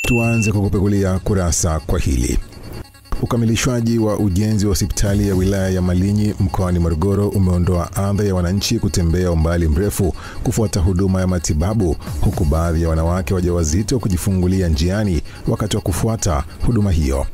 Tuanze kwa kupekulia kurasa kwa hili. Ukamilishwaji wa ujenzi wa hospitali ya wilaya ya Malinyi mkoani Morogoro umeondoa adha ya wananchi kutembea umbali mrefu kufuata huduma ya matibabu, huku baadhi ya wanawake wajawazito kujifungulia njiani wakati wa kufuata huduma hiyo.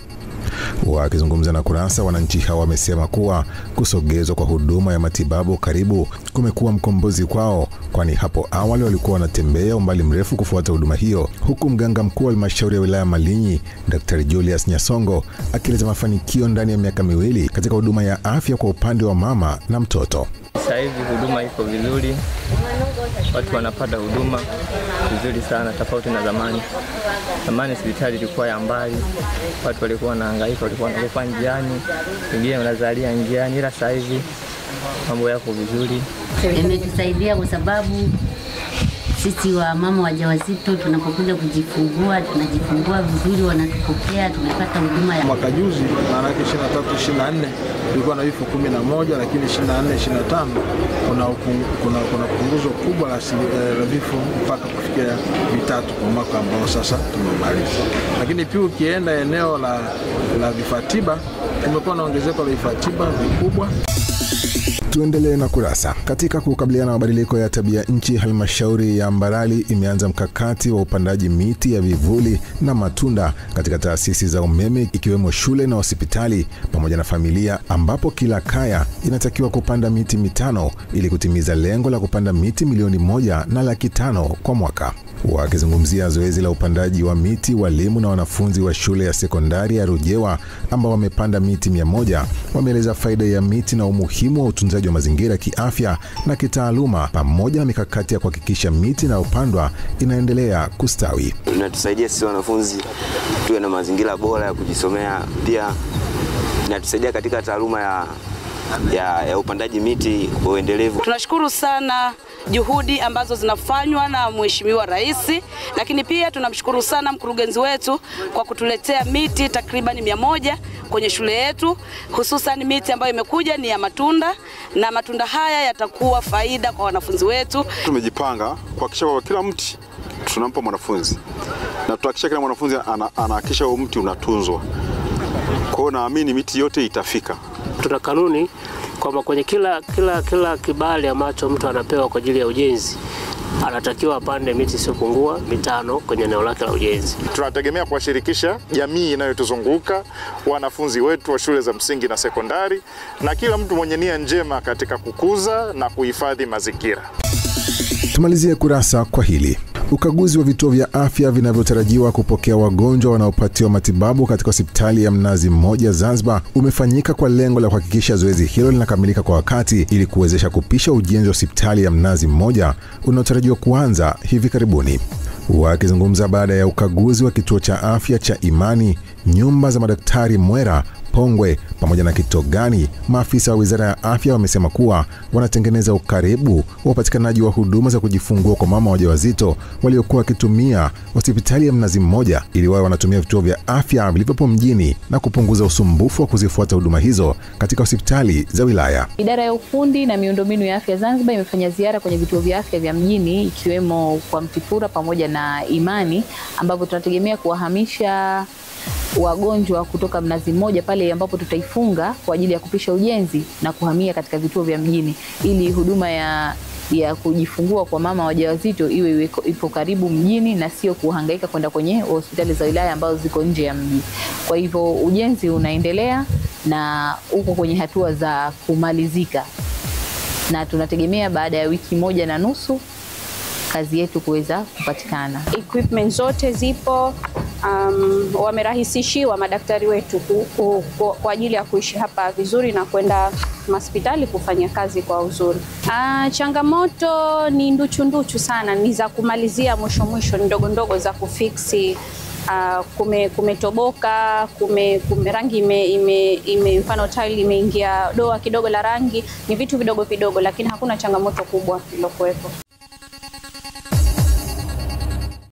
Wakizungumza na Kurasa, wananchi hawa wamesema kuwa kusogezwa kwa huduma ya matibabu karibu kumekuwa mkombozi kwao, kwani hapo awali walikuwa wanatembea umbali mrefu kufuata huduma hiyo, huku mganga mkuu wa halmashauri ya wilaya Malinyi Dr. Julius Nyasongo akileta mafanikio ndani ya miaka miwili katika huduma ya afya kwa upande wa mama na mtoto. Sasa hivi huduma iko vizuri, watu wanapata huduma vizuri sana tofauti na zamani. Zamani hospitali ilikuwa ya mbali, watu walikuwa wanahangaika, walikuwa wanakufa njiani, wengine wanazalia njiani, ila sasa hivi mambo yako vizuri. Imetusaidia kwa sababu sisi wa mama wajawazito tunapokuja kujifungua, tunajifungua vizuri, wanatupokea, tunapata huduma ya mwaka juzi, maana 23-24 tulikuwa na vifo 11, lakini 24-25 kuna punguzo kubwa la vifo mpaka kufikia 3 kwa mwaka ambao sasa tumemaliza. Lakini pia ukienda eneo la vifaa tiba, tumekuwa na ongezeko la vifaa tiba vikubwa. Tuendelee na Kurasa. Katika kukabiliana na mabadiliko ya tabia nchi, halmashauri ya Mbarali imeanza mkakati wa upandaji miti ya vivuli na matunda katika taasisi za umeme ikiwemo shule na hospitali pamoja na familia, ambapo kila kaya inatakiwa kupanda miti 5 ili kutimiza lengo la kupanda miti milioni 1.5 kwa mwaka. Wakizungumzia zoezi la upandaji wa miti, walimu na wanafunzi wa shule ya sekondari ya Rujewa ambao wamepanda miti 100 wameeleza faida ya miti na umuhimu wa utunzaji wa mazingira kiafya na kitaaluma pamoja na mikakati ya kuhakikisha miti na upandwa inaendelea kustawi. Inatusaidia sisi wanafunzi tuwe na mazingira bora ya kujisomea, pia inatusaidia katika taaluma ya upandaji miti uendelevu. Tunashukuru sana juhudi ambazo zinafanywa na Mheshimiwa Rais, lakini pia tunamshukuru sana mkurugenzi wetu kwa kutuletea miti takriban 100 kwenye shule yetu, hususan miti ambayo imekuja ni ya matunda, na matunda haya yatakuwa faida kwa wanafunzi wetu. Tumejipanga kuhakikisha kwa kila mti tunampa mwanafunzi, na tuhakikisha kila mwanafunzi anahakikisha huo mti unatunzwa. Kwa hiyo naamini miti yote itafika. Tuna kanuni kwamba kwenye kila kibali ambacho mtu anapewa kwa ajili ya ujenzi anatakiwa apande miti isiyopungua 5 kwenye eneo lake la ujenzi. Tunategemea kuwashirikisha jamii inayotuzunguka, wanafunzi wetu wa shule za msingi na sekondari, na kila mtu mwenye nia njema katika kukuza na kuhifadhi mazingira. Tumalizie Kurasa kwa hili. Ukaguzi wa vituo vya afya vinavyotarajiwa kupokea wagonjwa wanaopatiwa matibabu katika hospitali ya Mnazi Mmoja Zanzibar umefanyika kwa lengo la kuhakikisha zoezi hilo linakamilika kwa wakati ili kuwezesha kupisha ujenzi wa hospitali ya Mnazi Mmoja unaotarajiwa kuanza hivi karibuni. Wakizungumza baada ya ukaguzi wa kituo cha afya cha Imani, nyumba za madaktari Mwera, Pongwe pamoja na Kitogani, maafisa wa Wizara ya Afya wamesema kuwa wanatengeneza ukaribu wa upatikanaji wa huduma za kujifungua kwa mama wajawazito waliokuwa wakitumia hospitali ya Mnazi Mmoja ili wao wanatumia vituo vya afya vilivyopo mjini na kupunguza usumbufu wa kuzifuata huduma hizo katika hospitali za wilaya. Idara ya ufundi na miundombinu ya afya Zanzibar imefanya ziara kwenye vituo vya afya vya mjini ikiwemo kwa Mtipura pamoja na Imani, ambapo tunategemea kuwahamisha wagonjwa kutoka Mnazi Mmoja pale ambapo tutaifunga kwa ajili ya kupisha ujenzi na kuhamia katika vituo vya mjini ili huduma ya kujifungua kwa mama wajawazito ipo karibu mjini na sio kuhangaika kwenda kwenye hospitali za wilaya ambazo ziko nje ya mji. Kwa hivyo ujenzi unaendelea na uko kwenye hatua za kumalizika, na tunategemea baada ya wiki 1.5 kazi yetu kuweza kupatikana. Equipment zote zipo, wamerahisishiwa madaktari wetu kwa ajili ya kuishi hapa vizuri na kwenda hospitali kufanya kazi kwa uzuri. Changamoto ni nduchu sana, ni za kumalizia mwisho ndogo ndogo za kufiksi. Kumetoboka, rangi mfano tile imeingia doa kidogo la rangi, ni vitu vidogo, lakini hakuna changamoto kubwa iliyokuwepo.